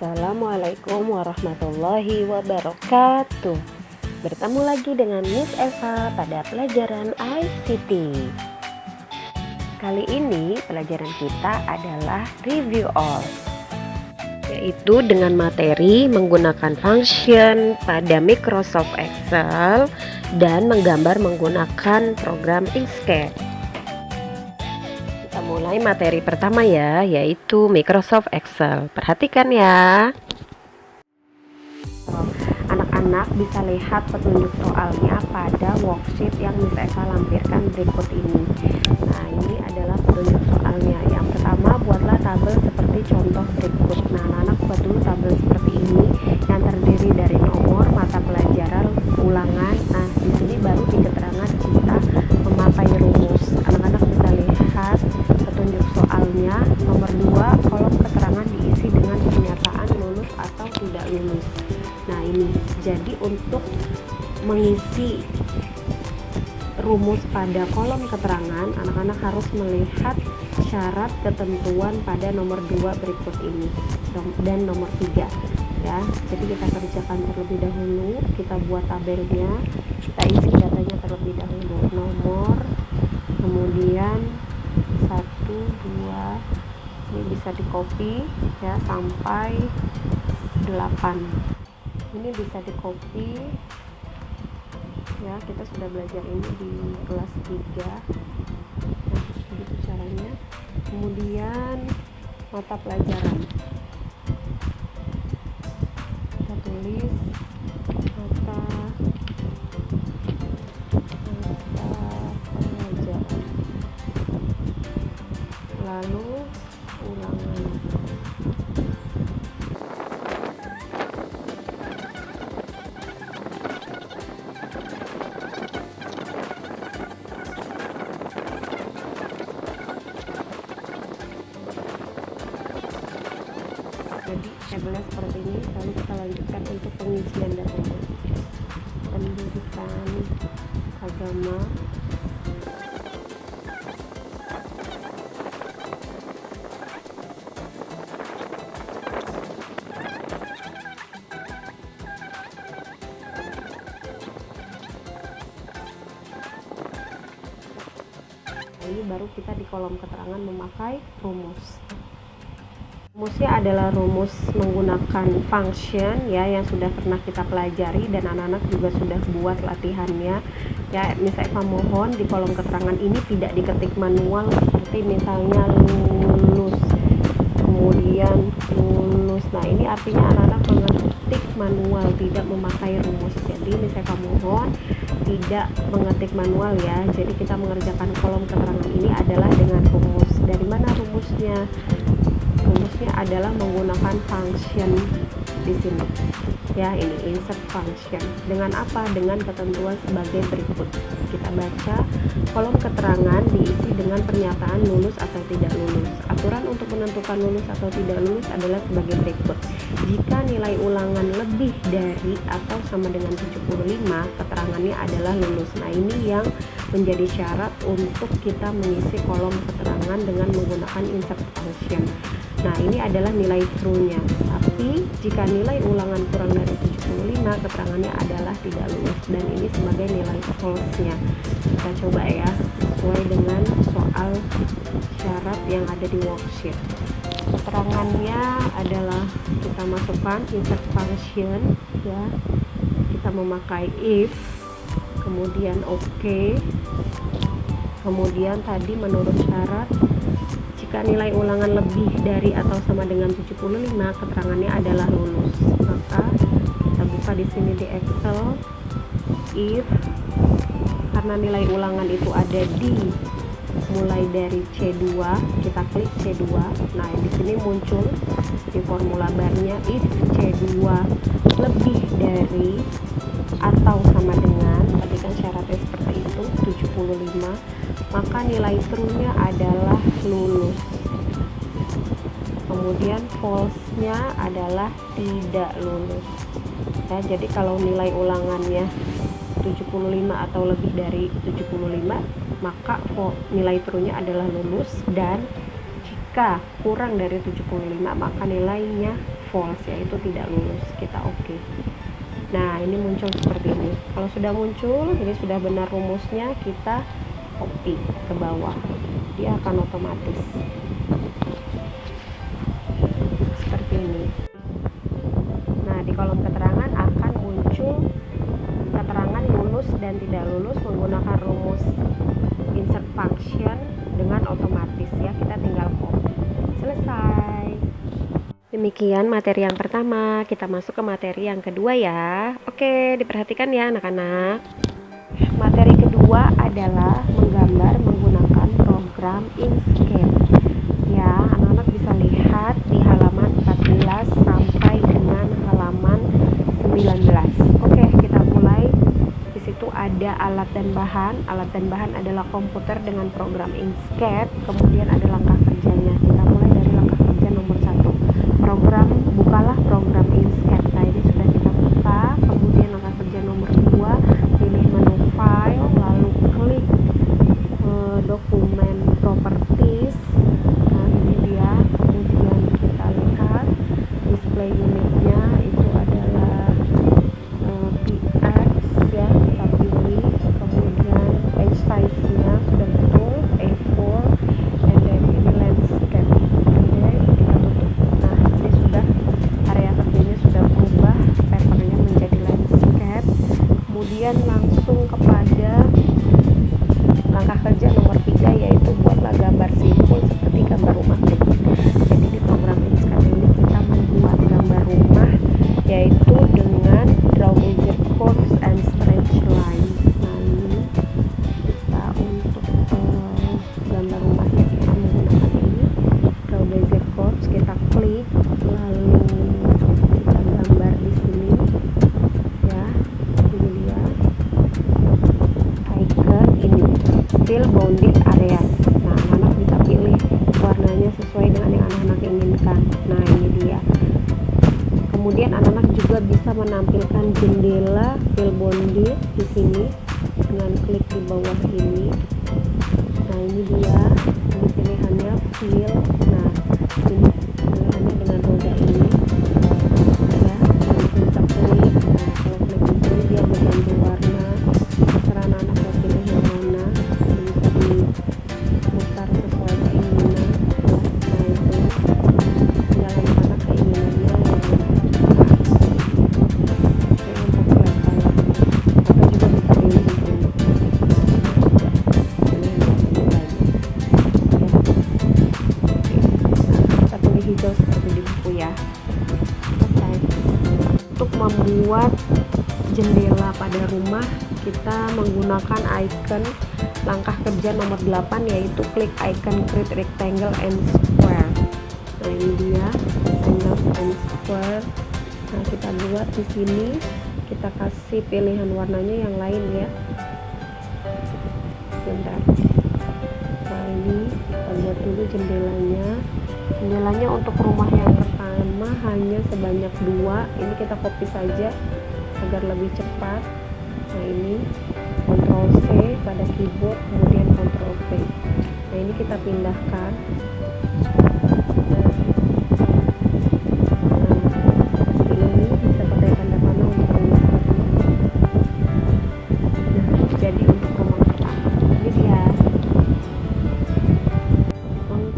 Assalamualaikum warahmatullahi wabarakatuh. Bertemu lagi dengan Miss Eva pada pelajaran ICT. Kali ini pelajaran kita adalah review all, yaitu dengan materi menggunakan function pada Microsoft Excel dan menggambar menggunakan program Inkscape. Kita mulai materi pertama ya, yaitu Microsoft Excel. Perhatikan ya. Anak-anak bisa lihat petunjuk soalnya pada worksheet yang Miss Eva lampirkan berikut ini. Nah, ini adalah petunjuk soalnya. Yang pertama, buatlah tabel seperti contoh berikut. Nah, anak-anak buat dulu tabel seperti ini yang terdiri dari nomor, mata pelajaran, ulangan. Nah, di sini baru di keterangan kita memakai rumus. Anak-anak bisa lihat petunjuk soalnya. Nomor 2, kolom keterangan diisi dengan pernyataan lulus atau tidak lulus. Nah, ini jadi untuk mengisi rumus pada kolom keterangan, anak-anak harus melihat syarat ketentuan pada nomor 2 berikut ini dan nomor 3 ya. Jadi kita kerjakan terlebih dahulu, kita buat tabelnya, kita isi datanya terlebih dahulu, nomor, kemudian 1, 2, ini bisa di copy ya sampai 8. Ini bisa di copy ya, kita sudah belajar ini di kelas 3. Nah, begitu caranya. Kemudian mata pelajaran, kita tulis mata pelajaran, lalu ulangan. Jadi tabelnya seperti ini, lalu kita lanjutkan untuk pengisian datanya. Pendidikan, agama, ini baru kita di kolom keterangan memakai rumus. Rumusnya adalah rumus menggunakan function ya, yang sudah pernah kita pelajari dan anak-anak juga sudah buat latihannya ya. Miss Eva mohon di kolom keterangan ini tidak diketik manual seperti misalnya lulus, kemudian lulus. Nah, ini artinya anak-anak mengetik manual, tidak memakai rumus. Jadi Miss Eva mohon tidak mengetik manual ya. Jadi kita mengerjakan kolom keterangan ini adalah dengan rumus. Dari mana rumusnya? Rumusnya adalah menggunakan function di sini ya, ini insert function. Dengan apa? Dengan ketentuan sebagai berikut. Kita baca, kolom keterangan diisi dengan pernyataan lulus atau tidak lulus. Aturan untuk menentukan lulus atau tidak lulus adalah sebagai berikut. Jika nilai ulangan lebih dari atau sama dengan 75, keterangannya adalah lulus. Nah, ini yang menjadi syarat untuk kita mengisi kolom keterangan dengan menggunakan insert function. Nah, ini adalah nilai true-nya. Tapi jika nilai ulangan kurang dari 75, keterangannya adalah tidak lulus, dan ini sebagai nilai false-nya. Kita coba ya, sesuai dengan soal syarat yang ada di worksheet. Keterangannya adalah kita masukkan insert function ya. Kita memakai if, kemudian oke. Kemudian tadi menurut syarat, jika nilai ulangan lebih dari atau sama dengan 75, keterangannya adalah lulus. Maka kita buka di sini di Excel, if, karena nilai ulangan itu ada di mulai dari C2, kita klik C2. Nah, di sini muncul di formula barnya, if C2 lebih dari atau sama dengan, perhatikan syaratnya seperti itu, 75, maka nilai true-nya adalah lulus. Kemudian false-nya adalah tidak lulus ya. Jadi kalau nilai ulangannya 75 atau lebih dari 75, maka nilai true-nya adalah lulus, dan jika kurang dari 75 maka nilainya false, yaitu tidak lulus. Kita oke. Nah, ini muncul seperti ini. Kalau sudah muncul, ini sudah benar rumusnya, kita copy ke bawah. Dia akan otomatis seperti ini. Nah, di kolom keterangan akan muncul keterangan lulus dan tidak lulus menggunakan rumus insert function dengan otomatis ya. Kita tinggal copy. Selesai. Demikian materi yang pertama, kita masuk ke materi yang kedua ya. Oke, diperhatikan ya anak-anak. Materi kedua adalah menggambar menggunakan program Inkscape. Ya, anak-anak bisa lihat di halaman 14 sampai dengan halaman 19. Oke, kita mulai. Di situ ada alat dan bahan. Alat dan bahan adalah komputer dengan program Inkscape. Kemudian ada langkah kerjanya. Kita mulai dari langkah kerja nomor 1. Bukalah program Inkscape. Nah, ini sudah kita buka. Kemudian langkah kerja nomor 2, pilih menu file, lalu klik dokumen properties. Nah, ini dia. Kemudian kita lihat display unitnya itu adalah PX ya, kita pilih. Kemudian page size nya sudah betul A4, and then ini landscape. Oke, kita tutup. Nah, ini sudah area kerjanya sudah berubah, papernya menjadi landscape. Kemudian langsung kepada langkah kerja nomor 3, yaitu buatlah gambar simpul seperti gambar rumah berikut. Jadi di program Inkscape ini kita membuat gambar rumah yaitu dengan draw basic curves and stretch lines. Nah, ini kita untuk gambar rumahnya kita menggunakan ini draw basic curves. Kita klik lalu kita gambar di sini ya. Ini dia icon ini fill bounded area. Nah, anak-anak bisa pilih warnanya sesuai dengan yang anak-anak inginkan. Nah, ini dia. Kemudian anak-anak juga bisa menampilkan jendela fill bounded di sini dengan klik di bawah ini. Nah, ini dia. Ini pilihannya fill. Nah, ini pilihannya dengan roda ini ya. Lalu kita klik. Nah, kalau klik di sini dia berganti warna. Terserah anak-anak mau pilih yang mana. Bisa diputar sesuai keinginan ya. Nah, itu tinggal anak-anak keinginannya yang untuk siapa ya. Atau juga bisa pilih di sini. Pilih yang satu lagi ya. Oke. Nah, kita pilih hijau seperti di buku ya. Oke. Untuk membuat jendela pada rumah, kita menggunakan icon langkah kerja nomor 8, yaitu klik icon create rectangle and square. Nah, ini dia rectangle and square. Nah, kita buat di sini, kita kasih pilihan warnanya yang lain ya. Bentar. Nah, ini kita buat dulu jendelanya. Jendelanya untuk rumah yang pertama hanya sebanyak 2. Ini kita copy saja agar lebih cepat. Nah, ini Ctrl C pada keyboard, kemudian Ctrl V. Nah, ini kita pindahkan. Nah, ini bisa pakai tanda panah untuk rumus tadi. Nah, jadi untuk rumah pertama ini dia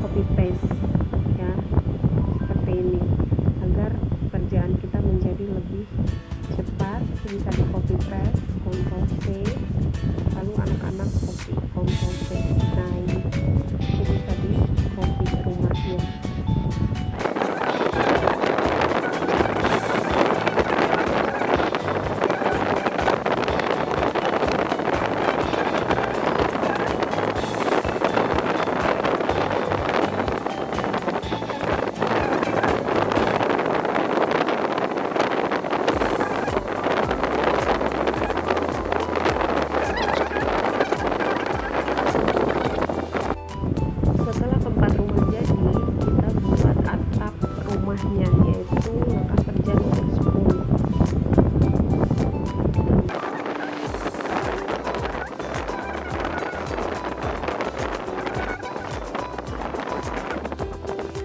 copy paste ya, seperti ini agar pekerjaan kita menjadi lebih cepat. Bisa di copy paste, Ctrl C, lalu anak-anak copy Ctrl C. Nah, ini bisa di copy ke rumahnya.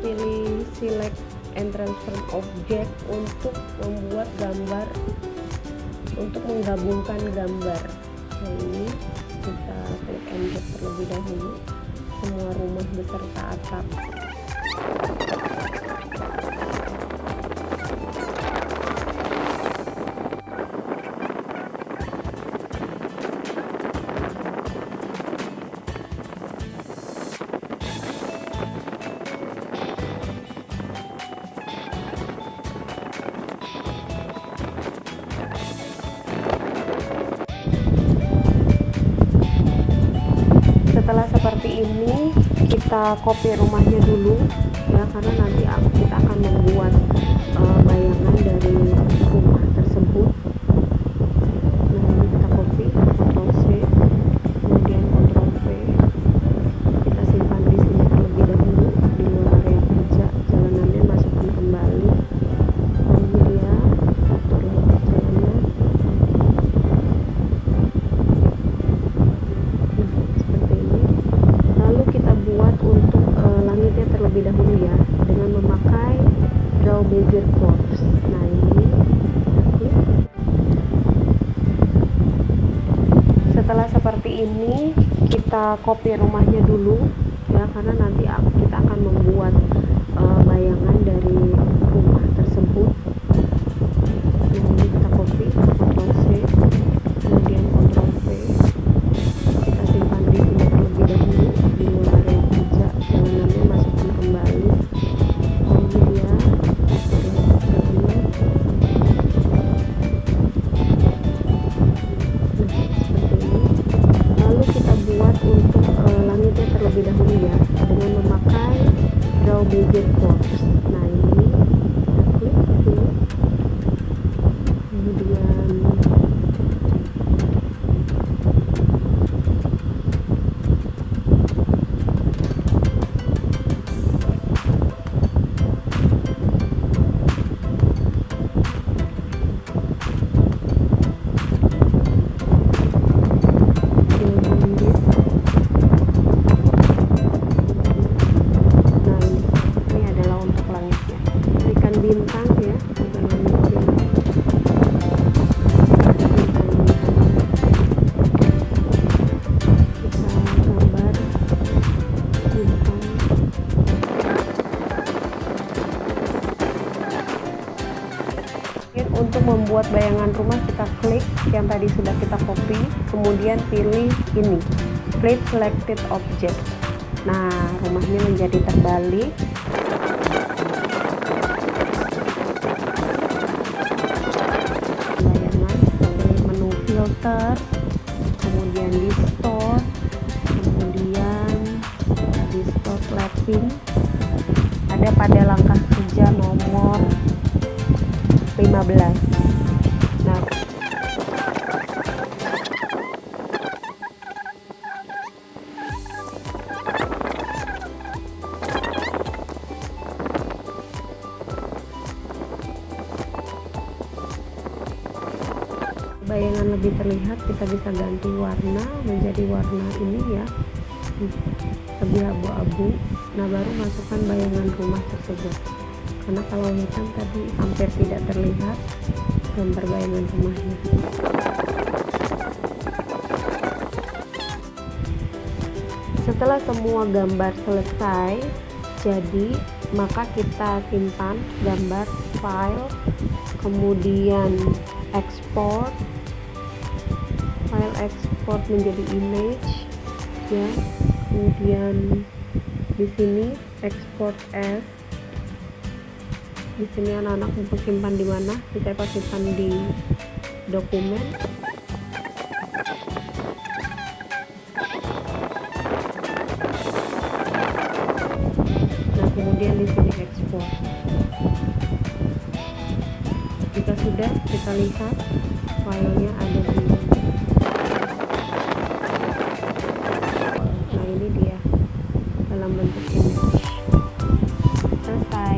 pilih select entrance transform object untuk membuat gambar, untuk menggabungkan gambar. Nah, ini kita klik objek terlebih dahulu, semua rumah beserta atap. Setelah seperti ini, kita copy rumahnya dulu ya, karena nanti kita akan membuat bayangan dari rumah tersebut. Nah, ini kita copy, Ctrl C, kemudian Ctrl V, kita simpan di sini terlebih dahulu di luar area kerja. Jalanannya masukkan kembali, ini dia atur jalannya. Langitnya terlebih dahulu ya, dengan memakai Draw Bezier Curves. Nah, ini setelah seperti ini, kita copy rumahnya dulu ya, karena nanti kita akan membuat bayangan dari rumah tersebut. Nah, ini kita copy, Ctrl C, kemudian Ctrl V, kita simpan di sini terlebih dahulu di luar area kerja. Jalanannya masukkan kembali, ini dia atur jalannya. Nah, seperti ini. Lalu kita buat untuk langitnya terlebih dahulu ya, dengan memakai Draw Bezier Curves. Nah, ini kita klik sini, kemudian bintang ya, kita gambar bintang. Untuk membuat bayangan rumah, kita klik yang tadi sudah kita copy, kemudian pilih ini, Flip Selected Object. Nah, rumahnya menjadi terbalik. Filter, kemudian distort, kemudian distort clapping, ada pada langkah kerja nomor 15. Nah, bayangan lebih terlihat, kita bisa ganti warna menjadi warna ini ya, lebih abu-abu. Nah, baru masukkan bayangan rumah tersebut, karena kalau hitam tadi hampir tidak terlihat gambar bayangan rumahnya. Setelah semua gambar selesai jadi, maka kita simpan gambar file, kemudian export, file export menjadi image ya, kemudian di sini export as. Di sini anak-anak mau simpan di mana? Kita simpan di dokumen. Nah, kemudian di sini ekspor. Jika sudah, kita lihat filenya ada di. Nah, ini dia dalam bentuk image. Selesai.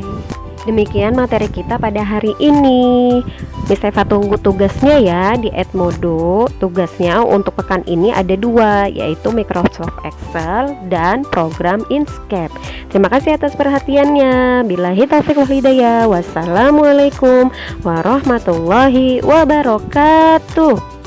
Demikian materi kita pada hari ini. Miss Eva tunggu tugasnya ya di Edmodo. Tugasnya untuk pekan ini ada 2, yaitu Microsoft Excel dan program Inkscape. Terima kasih atas perhatiannya. Billahi taufiq wal hidayah. Wassalamualaikum warahmatullahi wabarakatuh.